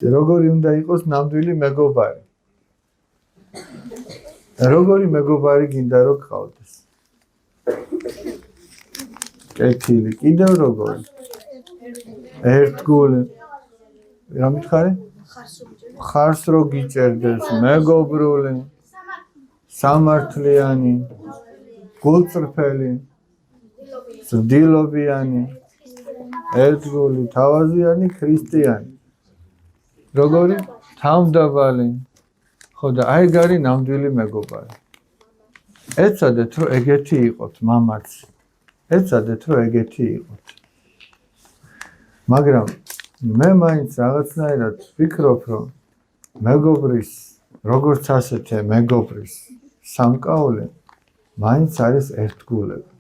როგორი უნდა იყოს ნამდვილი მეგობარი? როგორი მეგობარი გინდა რომ გყავდეს? კეთილი, კიდევ როგორი? ერთგული. რა მითხარი? ხარს რო გიჭერდეს, მეგობრული, სამართლიანი, გულწრფელი, ძდილობიანი, ერთგული, თავაზიანი, ქრისტიანი. როგორი? თავმდაბალი. ხო და აი გარი ნამდვილი მეგობარი. ეცადეთ რომ ეგეთი იყოთ მამაც. ეცადეთ რომ ეგეთი იყოთ. მაგრამ მე მაინც რაღაცნაირად ვფიქრობ რომ მეგობრის, როგორც ასეთე მეგობრის სამკაული მაინც არის ერთგულება.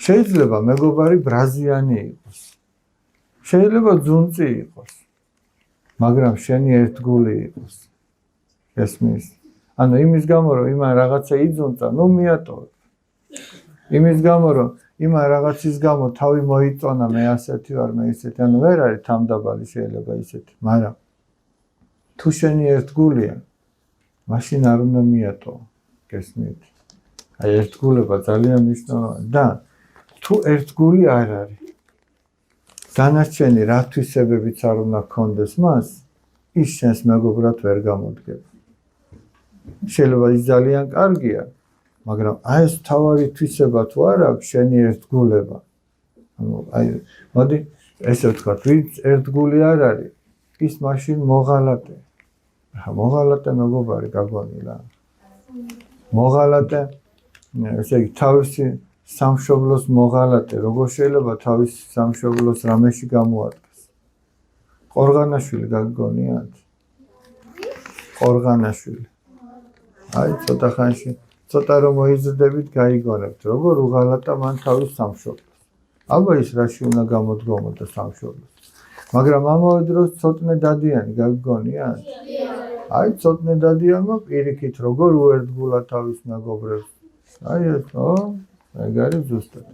შეიძლება მეგობარი ბრაზიანი იყოს. შეიძლება ძუნწი იყოს. მაგრამ შენი ერთგული იყოს. ესმის. ანუ იმის გამო რომ იმან რაღაცა იძუნწა, ნუ მიატოვებ. იმის გამო რომ იმან რაღაცის გამო თავი მოიწონა, მე ასეთი ვარ, მე ისეთი, ანუ ვერ არის თამდაბალი შეიძლება ისეთი, მაგრამ თუ შენი ერთგულია, მაშინ არ უნდა მიატოვო. გესმით? აი ერთგულება ძალიან მნიშვნელოვანია და თუ ერთგული არ არის, დანარჩენი რა თვისებებიც არ უნდა გქონდეს მას, ის შენს მეგობრად ვერ გამოდგება. შეიძლება ის ძალიან კარგია, მაგრამ აი ეს თავარი თვისება თუ არ აქვს შენი ერთგულება. ანუ აი მოდი ესე ვთქვათ, ვინც ერთგული არ არის, ის მაშინ მოღალატე. მოღალატე მეგობარი გაგონი რა. მოღალატე, ესე იგი თავისი სამშობლოს მოღალატე, როგორ შეიძლება თავისი სამშობლოს რამეში გამოადგეს? ყორღანაშვილი გაგონიათ? ყორღანაშვილი. აი ცოტა ხანში, ცოტა რომ მოიზრდებით, გაიგონებთ, როგორ უღალატა მან თავის სამშობლოს. აბა ის რაში უნდა გამოდგომოდა სამშობლოს. მაგრამ ამავე დროს ცოტნე დადიანი გაგონიათ? აი ცოტნე დადიანმა პირიქით როგორ უერთგულა თავის მეგობრებს. აი ეს, ეგ არის ზუსტად.